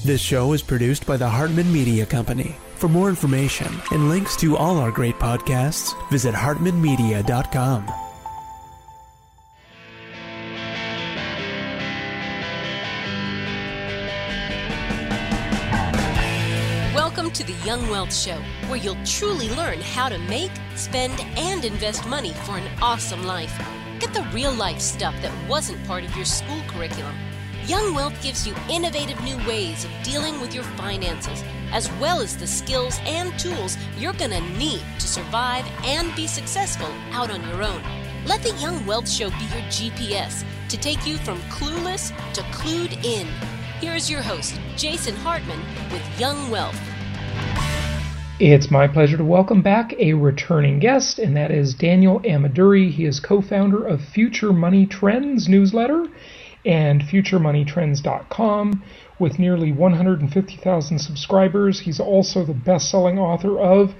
This show is produced by the Hartman Media Company. For more information and links to all our great podcasts, visit hartmanmedia.com. Welcome to the Young Wealth Show, where you'll truly learn how to make, spend, and invest money for an awesome life. Get the real-life stuff that wasn't part of your school curriculum. Young Wealth gives you innovative new ways of dealing with your finances, as well as the skills and tools you're going to need to survive and be successful out on your own. Let the Young Wealth Show be your GPS to take you from clueless to clued in. Here's your host, Jason Hartman, with Young Wealth. It's my pleasure to welcome back a returning guest, and that is Daniel Ameduri. He is co-founder of Future Money Trends newsletter and futuremoneytrends.com. With nearly 150,000 subscribers, he's also the best-selling author of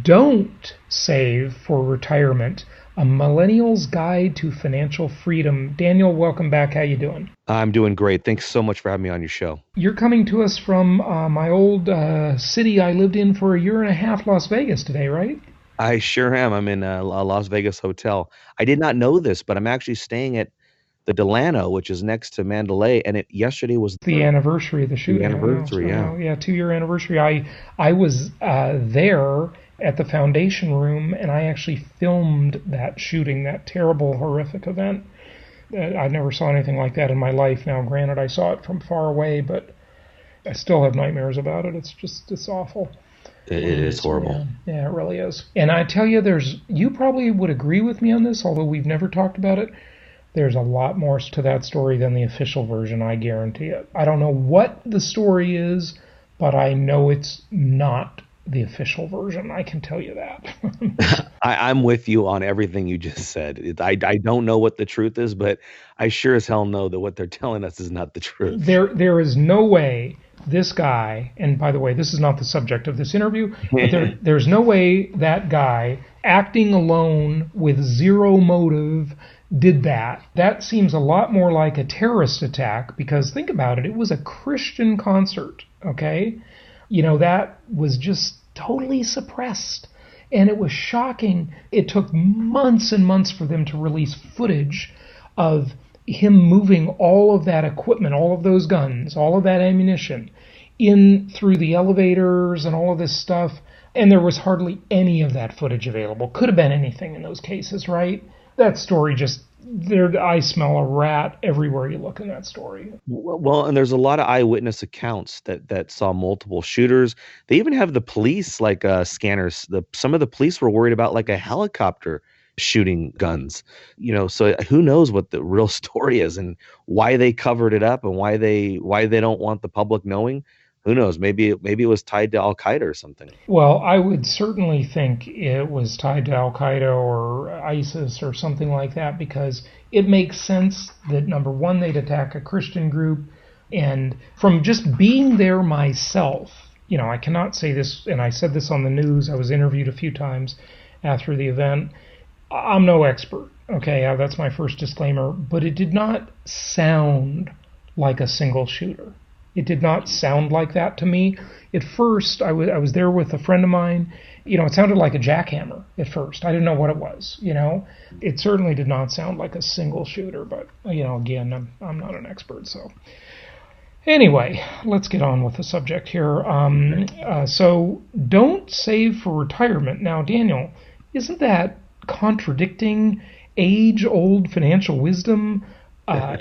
Don't Save for Retirement, a Millennial's Guide to Financial Freedom. Daniel, welcome back. How you doing? I'm doing great. Thanks so much for having me on your show. You're coming to us from my old city I lived in for a year and a half, Las Vegas today, right? I sure am. I'm in a Las Vegas hotel. I did not know this, but I'm actually staying at the Delano, which is next to Mandalay, and yesterday was the anniversary of the shooting. The anniversary, yeah, 2-year anniversary. I was there at the Foundation Room, and I actually filmed that shooting, that terrible, horrific event. I never saw anything like that in my life. Now, granted, I saw it from far away, but I still have nightmares about it. It's awful. It is horrible. Yeah, it really is. And I tell you, you probably would agree with me on this, although we've never talked about it. There's a lot more to that story than the official version, I guarantee it. I don't know what the story is, but I know it's not the official version. I can tell you that. I'm with you on everything you just said. I don't know what the truth is, but I sure as hell know that what they're telling us is not the truth. There is no way this guy, and by the way, this is not the subject of this interview, but there's no way that guy, acting alone with zero motive, did that. That seems a lot more like a terrorist attack, because think about it, it was a Christian concert, okay? You know, that was just totally suppressed, and it was shocking. It took months and months for them to release footage of him moving all of that equipment, all of those guns, all of that ammunition in through the elevators and all of this stuff, and there was hardly any of that footage available. Could have been anything in those cases, right? That story just, I smell a rat everywhere you look in that story. Well, and there's a lot of eyewitness accounts that saw multiple shooters. They even have the police scanners. Some of the police were worried about like a helicopter shooting guns. You know, so who knows what the real story is and why they covered it up and why they don't want the public knowing. Who knows? Maybe it was tied to Al-Qaeda or something. Well, I would certainly think it was tied to Al-Qaeda or ISIS or something like that, because it makes sense that, number one, they'd attack a Christian group. And from just being there myself, you know, I cannot say this, and I said this on the news, I was interviewed a few times after the event. I'm no expert, okay? That's my first disclaimer. But it did not sound like a single shooter. It did not sound like that to me. At first, I was there with a friend of mine. You know, it sounded like a jackhammer at first. I didn't know what it was, you know. It certainly did not sound like a single shooter, but, you know, again, I'm not an expert, so. Anyway, let's get on with the subject here. So, don't save for retirement. Now, Daniel, isn't that contradicting age-old financial wisdom?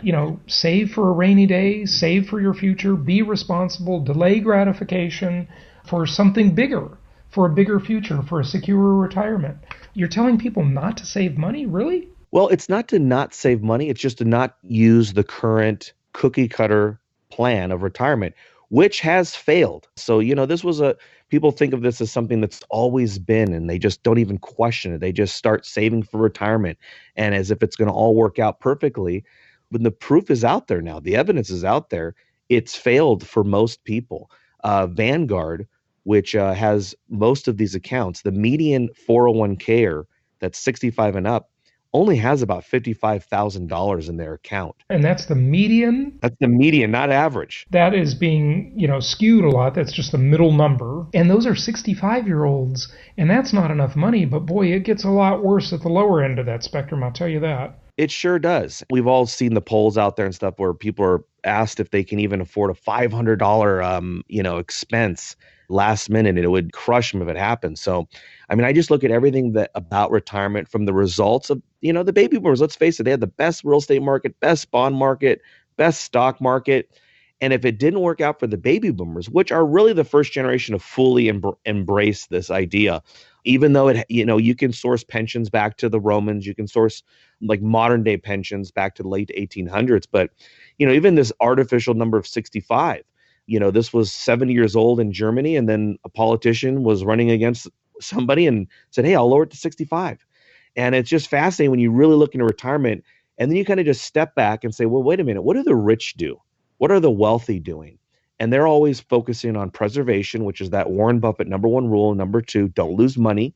You know, save for a rainy day, save for your future, be responsible, delay gratification for something bigger, for a bigger future, for a secure retirement. You're telling people not to save money, really? Well, it's not to not save money. It's just to not use the current cookie cutter plan of retirement, which has failed. So, you know, people think of this as something that's always been, and they just don't even question it. They just start saving for retirement, and as if it's going to all work out perfectly. When the proof is out there now, the evidence is out there, it's failed for most people. Vanguard, which has most of these accounts, the median 401k-er that's 65 and up only has about $55,000 in their account. And that's the median? That's the median, not average. That is being, skewed a lot. That's just the middle number. And those are 65-year-olds, and that's not enough money. But boy, it gets a lot worse at the lower end of that spectrum, I'll tell you that. It sure does. We've all seen the polls out there and stuff where people are asked if they can even afford a $500, expense last minute, and it would crush them if it happened. So, I mean, I just look at everything that about retirement from the results of, the baby boomers. Let's face it, they had the best real estate market, best bond market, best stock market. And if it didn't work out for the baby boomers, which are really the first generation to fully embrace this idea, even though you can source pensions back to the Romans, you can source like modern day pensions back to the late 1800s. But, even this artificial number of 65, this was 70 years old in Germany. And then a politician was running against somebody and said, hey, I'll lower it to 65. And it's just fascinating when you really look into retirement. And then you kind of just step back and say, well, wait a minute, what do the rich do? What are the wealthy doing? And they're always focusing on preservation, which is that Warren Buffett number one rule. Number two, don't lose money.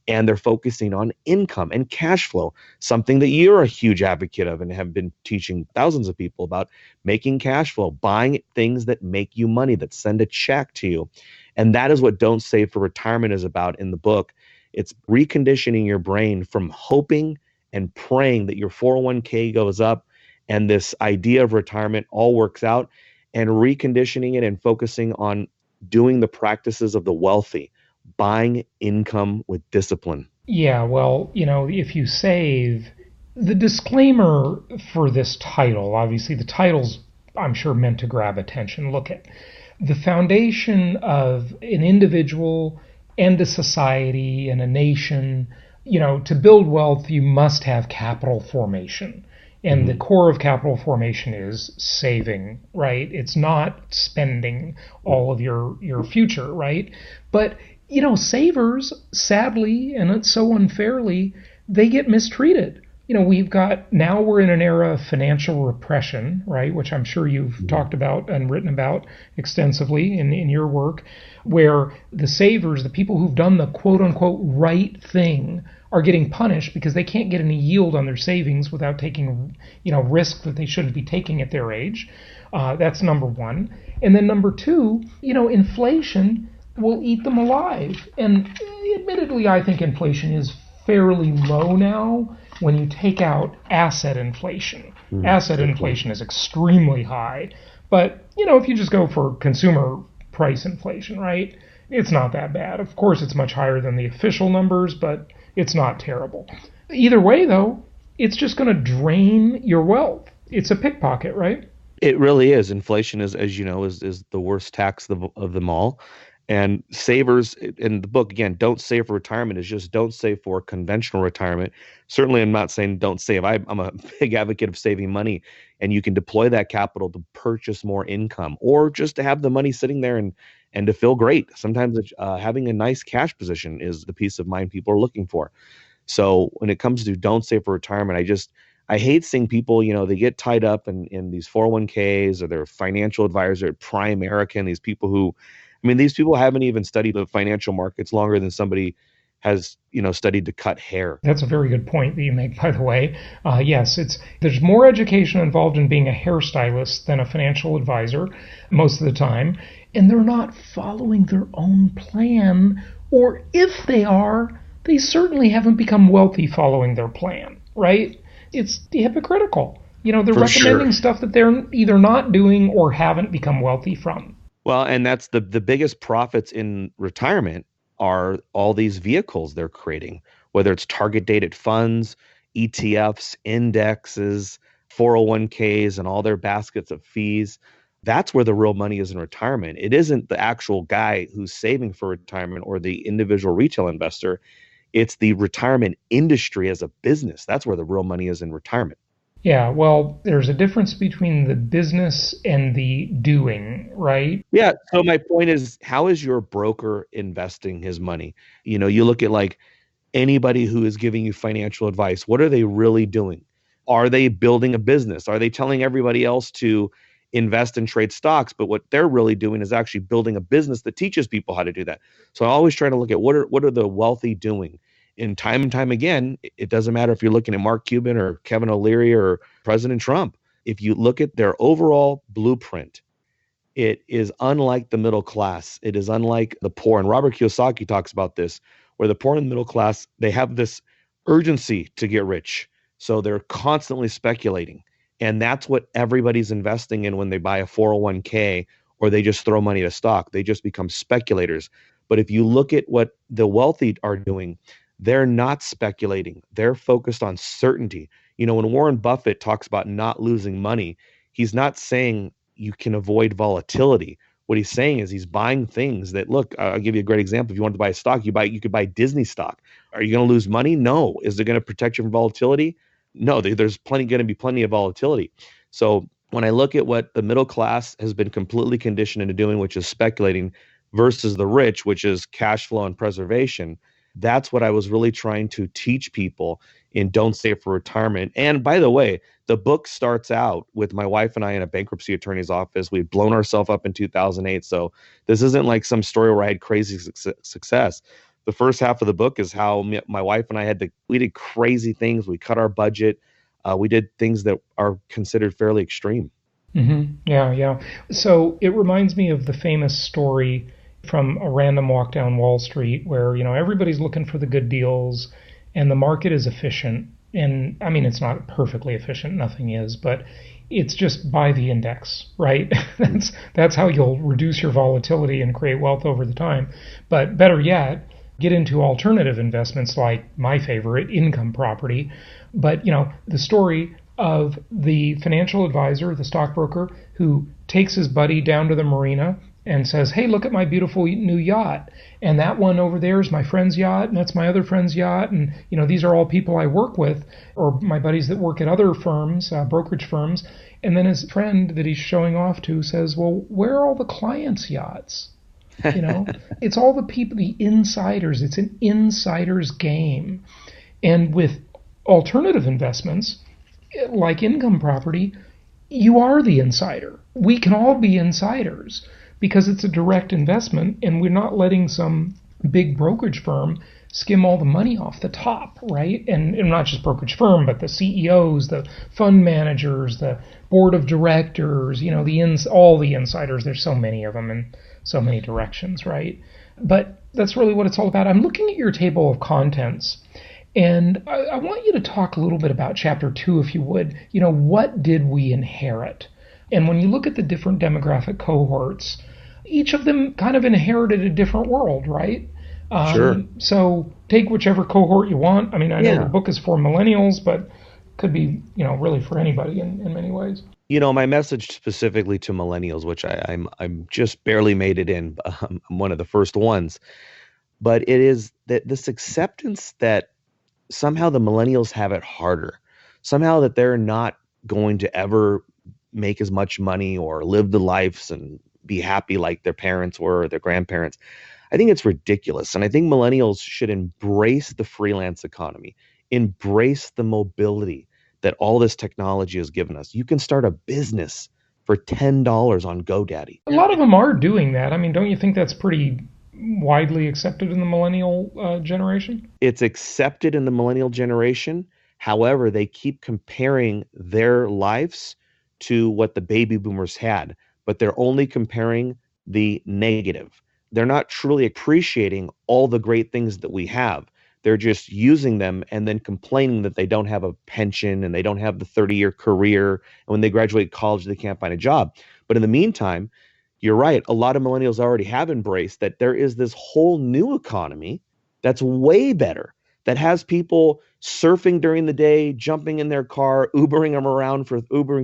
And they're focusing on income and cash flow, something that you're a huge advocate of and have been teaching thousands of people about, making cash flow, buying things that make you money, that send a check to you. And that is what Don't Save for Retirement is about in the book. It's reconditioning your brain from hoping and praying that your 401k goes up and this idea of retirement all works out, and reconditioning it and focusing on doing the practices of the wealthy, buying income with discipline. Yeah, well, if you save, the disclaimer for this title, obviously the title's, I'm sure, meant to grab attention. Look at the foundation of an individual and a society and a nation. To build wealth, you must have capital formation. And the core of capital formation is saving, right? It's not spending all of your future, right? But, savers, sadly, and so unfairly, they get mistreated. Now we're in an era of financial repression, right? Which I'm sure you've talked about and written about extensively in your work, where the savers, the people who've done the quote unquote right thing, are getting punished because they can't get any yield on their savings without taking, risk that they shouldn't be taking at their age. That's number one. And then number two, inflation will eat them alive. And admittedly, I think inflation is fairly low now when you take out asset inflation. Asset inflation is extremely high. But, if you just go for consumer price inflation, right, it's not that bad. Of course, it's much higher than the official numbers, but it's not terrible. Either way, though, it's just going to drain your wealth. It's a pickpocket, right? It really is. Inflation is, as you know, is the worst tax of them all. And savers in the book, again, Don't Save for Retirement is just don't save for conventional retirement. Certainly, I'm not saying don't save. I'm a big advocate of saving money, and you can deploy that capital to purchase more income or just to have the money sitting there and to feel great. Sometimes having a nice cash position is the peace of mind people are looking for. So when it comes to Don't Save for Retirement, I hate seeing people, they get tied up in these 401ks or their financial advisor at Primerica, and these people who, these people haven't even studied the financial markets longer than somebody has, studied to cut hair. That's a very good point that you make, by the way. Yes, there's more education involved in being a hairstylist than a financial advisor most of the time, and they're not following their own plan, or if they are, they certainly haven't become wealthy following their plan, right? It's hypocritical. They're For recommending sure. stuff that they're either not doing or haven't become wealthy from. Well, and that's the biggest profits in retirement are all these vehicles they're creating, whether it's target dated funds, ETFs, indexes, 401ks, and all their baskets of fees. That's where the real money is in retirement. It isn't the actual guy who's saving for retirement or the individual retail investor. It's the retirement industry as a business. That's where the real money is in retirement. Yeah, well, there's a difference between the business and the doing, right? Yeah. So my point is, how is your broker investing his money? You look at like anybody who is giving you financial advice. What are they really doing? Are they building a business? Are they telling everybody else to invest and trade stocks? But what they're really doing is actually building a business that teaches people how to do that. So I always try to look at what are the wealthy doing? And time again, it doesn't matter if you're looking at Mark Cuban or Kevin O'Leary or President Trump. If you look at their overall blueprint, it is unlike the middle class. It is unlike the poor. And Robert Kiyosaki talks about this, where the poor and the middle class, they have this urgency to get rich. So they're constantly speculating. And that's what everybody's investing in when they buy a 401k or they just throw money to stock. They just become speculators. But if you look at what the wealthy are doing, they're not speculating. They're focused on certainty. You know, when Warren Buffett talks about not losing money, he's not saying you can avoid volatility. What he's saying is he's buying things that, look, I'll give you a great example. If you want to buy a stock, you could buy Disney stock. Are you going to lose money? No. Is it going to protect you from volatility? No, there's going to be plenty of volatility. So when I look at what the middle class has been completely conditioned into doing, which is speculating, versus the rich, which is cash flow and preservation, that's what I was really trying to teach people in Don't Save for Retirement. And by the way, the book starts out with my wife and I in a bankruptcy attorney's office. We'd blown ourselves up in 2008. So this isn't like some story where I had crazy success. The first half of the book is how my wife and I we did crazy things. We cut our budget. We did things that are considered fairly extreme. Mm-hmm. Yeah. So it reminds me of the famous story from A Random Walk Down Wall Street, where, you know, everybody's looking for the good deals and the market is efficient. And I mean, it's not perfectly efficient, nothing is, but it's just buy the index, right? That's how you'll reduce your volatility and create wealth over the time. But better yet, get into alternative investments like my favorite, income property. But, you know, the story of the financial advisor, the stockbroker, who takes his buddy down to the marina and says, hey, look at my beautiful new yacht. And that one over there is my friend's yacht, and that's my other friend's yacht. And, you know, these are all people I work with, or my buddies that work at other firms, brokerage firms. And then his friend that he's showing off to says, well, where are all the clients' yachts? You know, it's all the people, the insiders. It's an insider's game. And with alternative investments, like income property, you are the insider. We can all be insiders because it's a direct investment, and we're not letting some big brokerage firm skim all the money off the top, right? And not just brokerage firm, but the CEOs, the fund managers, the board of directors, you know, all the insiders. There's so many of them in so many directions, right? But that's really what it's all about. I'm looking at your table of contents, and I want you to talk a little bit about Chapter 2, if you would. You know, what did we inherit? And when you look at the different demographic cohorts, each of them kind of inherited a different world, right? Sure. So take whichever cohort you want. I mean, I know the book is for millennials, but could be, you know, really for anybody in many ways. You know, my message specifically to millennials, which I'm just barely made it in. I'm one of the first ones, but it is that this acceptance that somehow the millennials have it harder, somehow that they're not going to ever make as much money or live the lives and be happy like their parents were or their grandparents. I think it's ridiculous. And I think millennials should embrace the freelance economy, embrace the mobility that all this technology has given us. You can start a business for $10 on GoDaddy. A lot of them are doing that. I mean, don't you think that's pretty widely accepted in the millennial generation? It's accepted in the millennial generation. However, they keep comparing their lives to what the baby boomers had, but they're only comparing the negative. They're not truly appreciating all the great things that we have. They're just using them and then complaining that they don't have a pension and they don't have the 30-year career. And when they graduate college, they can't find a job. But in the meantime, you're right. A lot of millennials already have embraced that there is this whole new economy that's way better, that has people surfing during the day, jumping in their car, Ubering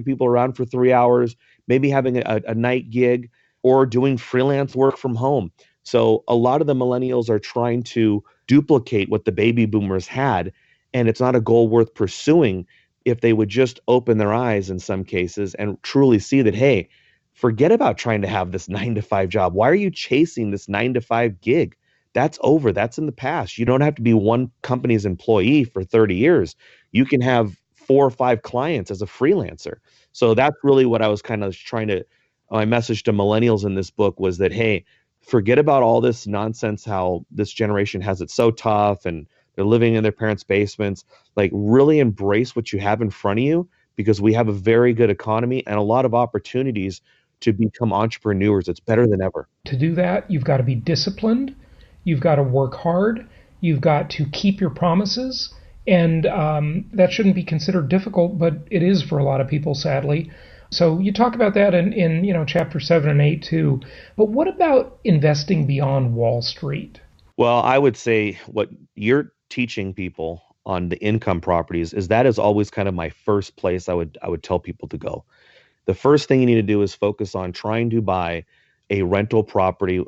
people around for 3 hours, maybe having a night gig or doing freelance work from home. So a lot of the millennials are trying to duplicate what the baby boomers had, and it's not a goal worth pursuing if they would just open their eyes in some cases and truly see that, hey, forget about trying to have this 9-to-5 job. Why are you chasing this 9-to-5 gig? That's over. That's in the past. You don't have to be one company's employee for 30 years. You can have 4 or 5 clients as a freelancer. So that's really what I was kind of trying to, my message to millennials in this book was that, hey, forget about all this nonsense, how this generation has it so tough and They're living in their parents' basements. Like, really embrace what you have in front of you, because we have a very good economy and a lot of opportunities to become entrepreneurs. It's better than ever. To do that, you've got to be disciplined. You've got to work hard. You've got to keep your promises. And that shouldn't be considered difficult, but it is for a lot of people, sadly. So you talk about that in chapter 7 and 8 too. But what about investing beyond Wall Street? Well, I would say what you're teaching people on the income properties is always kind of my first place I would tell people to go. The first thing you need to do is focus on trying to buy a rental property.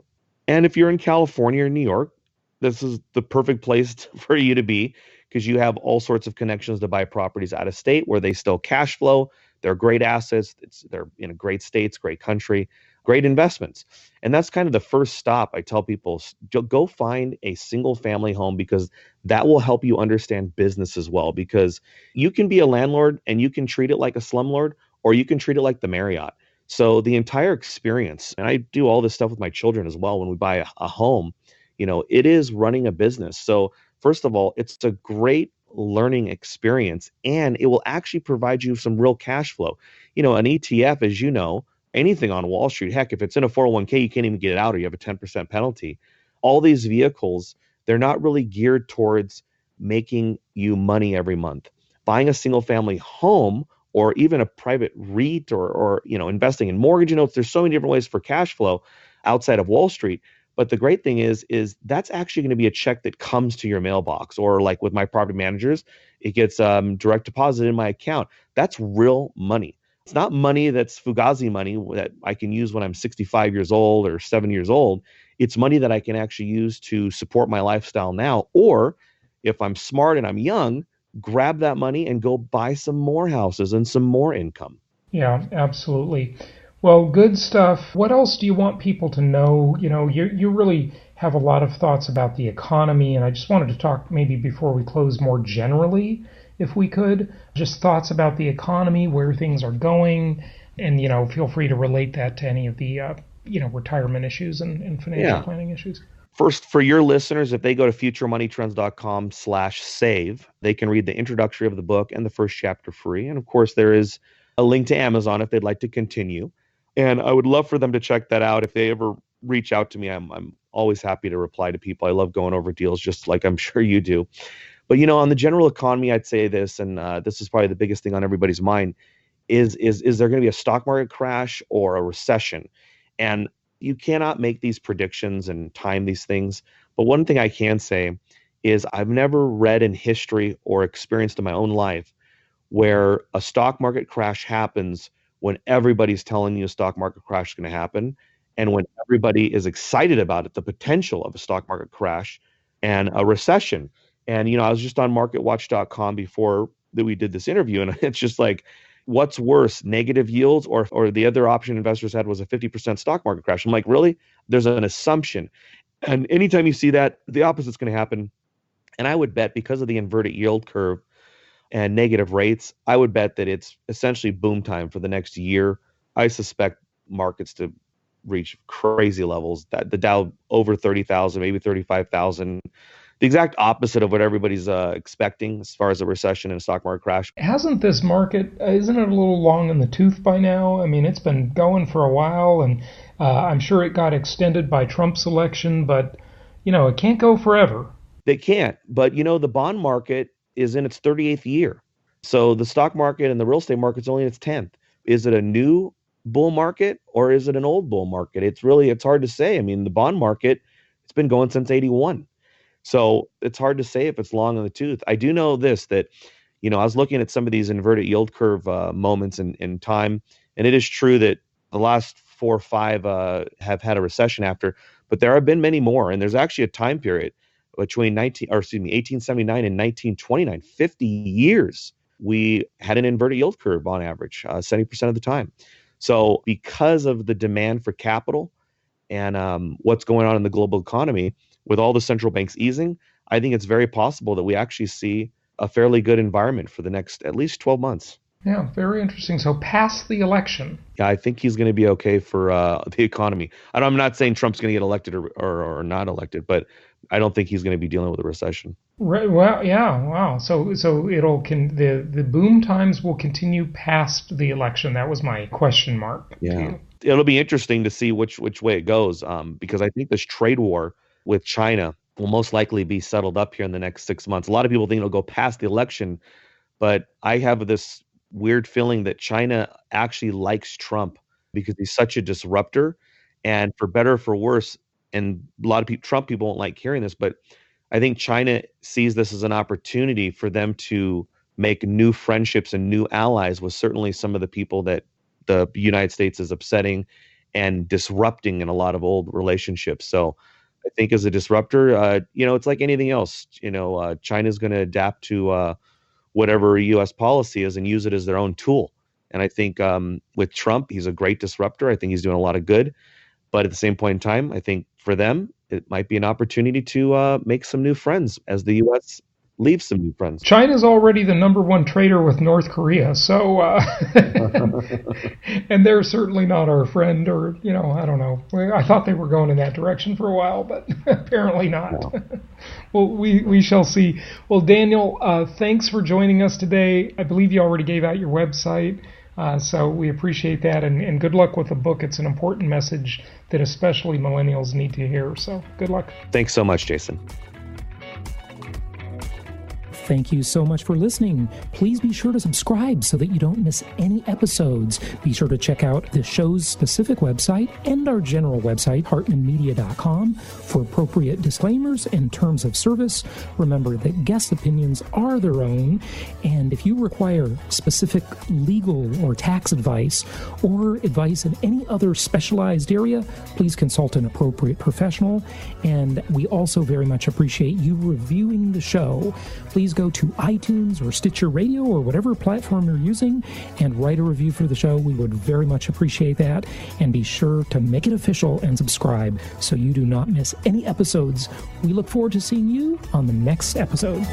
And if you're in California or New York, this is the perfect place for you to be, because you have all sorts of connections to buy properties out of state where they still cash flow. They're great assets. They're in a great states, great country, great investments. And that's kind of the first stop. I tell people, go find a single family home, because that will help you understand business as well. Because you can be a landlord and you can treat it like a slumlord, or you can treat it like the Marriott. So the entire experience, and I do all this stuff with my children as well when we buy a home, it is running a business. So first of all, it's a great learning experience, and it will actually provide you some real cash flow. An ETF, as you know, anything on Wall Street, heck, if it's in a 401k, you can't even get it out, or you have a 10% penalty. All these vehicles, they're not really geared towards making you money every month. Buying a single family home, or even a private REIT, or investing in mortgage notes, there's so many different ways for cash flow outside of Wall Street. But the great thing is that's actually going to be a check that comes to your mailbox, or like with my property managers, it gets direct deposit in my account. That's real money. It's not money that's Fugazi money that I can use when I'm 65 years old or 7 years old. It's money that I can actually use to support my lifestyle now. Or if I'm smart and I'm young, grab that money and go buy some more houses and some more income. Yeah, absolutely. Well, good stuff. What else do you want people to know? You really have a lot of thoughts about the economy, and I just wanted to talk maybe before we close more generally, if we could, just thoughts about the economy, where things are going, and, feel free to relate that to any of the, retirement issues and financial planning issues. First, for your listeners, if they go to futuremoneytrends.com/save, they can read the introductory of the book and the first chapter free. And of course, there is a link to Amazon if they'd like to continue. And I would love for them to check that out. If they ever reach out to me, I'm always happy to reply to people. I love going over deals, just like I'm sure you do. But, on the general economy, I'd say this, and this is probably the biggest thing on everybody's mind, is there going to be a stock market crash or a recession? And you cannot make these predictions and time these things. But one thing I can say is I've never read in history or experienced in my own life where a stock market crash happens when everybody's telling you a stock market crash is going to happen, and when everybody is excited about it, the potential of a stock market crash and a recession. And, I was just on marketwatch.com before that we did this interview, and it's just like, what's worse, negative yields or the other option investors had was a 50% stock market crash? I'm like, really? There's an assumption. And anytime you see that, the opposite's going to happen. And I would bet, because of the inverted yield curve and negative rates, I would bet that it's essentially boom time for the next year. I suspect markets to reach crazy levels, that the Dow over 30,000, maybe 35,000, the exact opposite of what everybody's expecting as far as a recession and a stock market crash. Hasn't this market, isn't it a little long in the tooth by now? I mean, it's been going for a while, and I'm sure it got extended by Trump's election, but, it can't go forever. They can't. But, the bond market is in its 38th year. So the stock market and the real estate market's only in its 10th. Is it a new bull market or is it an old bull market? It's hard to say. I mean, the bond market, it's been going since 81. So it's hard to say if it's long in the tooth. I do know this, that, I was looking at some of these inverted yield curve moments in time, and it is true that the last 4 or 5 have had a recession after, but there have been many more. And there's actually a time period between 1879 and 1929, 50 years, we had an inverted yield curve on average, 70% of the time. So because of the demand for capital and what's going on in the global economy, with all the central banks easing, I think it's very possible that we actually see a fairly good environment for the next at least 12 months. Yeah, very interesting. So past the election. Yeah, I think he's going to be okay for the economy. I'm not saying Trump's going to get elected or not elected, but I don't think he's going to be dealing with a recession. Right. Well, yeah. Wow. So the boom times will continue past the election. That was my question mark. Yeah. It'll be interesting to see which way it goes, because I think this trade war with China will most likely be settled up here in the next 6 months. A lot of people think it'll go past the election, but I have this weird feeling that China actually likes Trump because he's such a disruptor. And for better or for worse, and a lot of Trump people won't like hearing this, but I think China sees this as an opportunity for them to make new friendships and new allies with certainly some of the people that the United States is upsetting and disrupting in a lot of old relationships. So I think as a disruptor, it's like anything else. China's going to adapt to whatever U.S. policy is and use it as their own tool. And I think with Trump, he's a great disruptor. I think he's doing a lot of good. But at the same point in time, I think for them, it might be an opportunity to make some new friends as the U.S. leaves some new friends. China's already the number one trader with North Korea, so and they're certainly not our friend, or I don't know. I thought they were going in that direction for a while, but apparently not. No. Well, we shall see. Well, Daniel, thanks for joining us today. I believe you already gave out your website. So we appreciate that, and good luck with the book. It's an important message that especially millennials need to hear. So good luck. Thanks so much, Jason. Thank you so much for listening. Please be sure to subscribe so that you don't miss any episodes. Be sure to check out the show's specific website and our general website, hartmanmedia.com, for appropriate disclaimers and terms of service. Remember that guest opinions are their own, and if you require specific legal or tax advice or advice in any other specialized area, please consult an appropriate professional. And we also very much appreciate you reviewing the show. Please go to iTunes or Stitcher Radio or whatever platform you're using and write a review for the show. We would very much appreciate that. And be sure to make it official and subscribe so you do not miss any episodes. We look forward to seeing you on the next episode.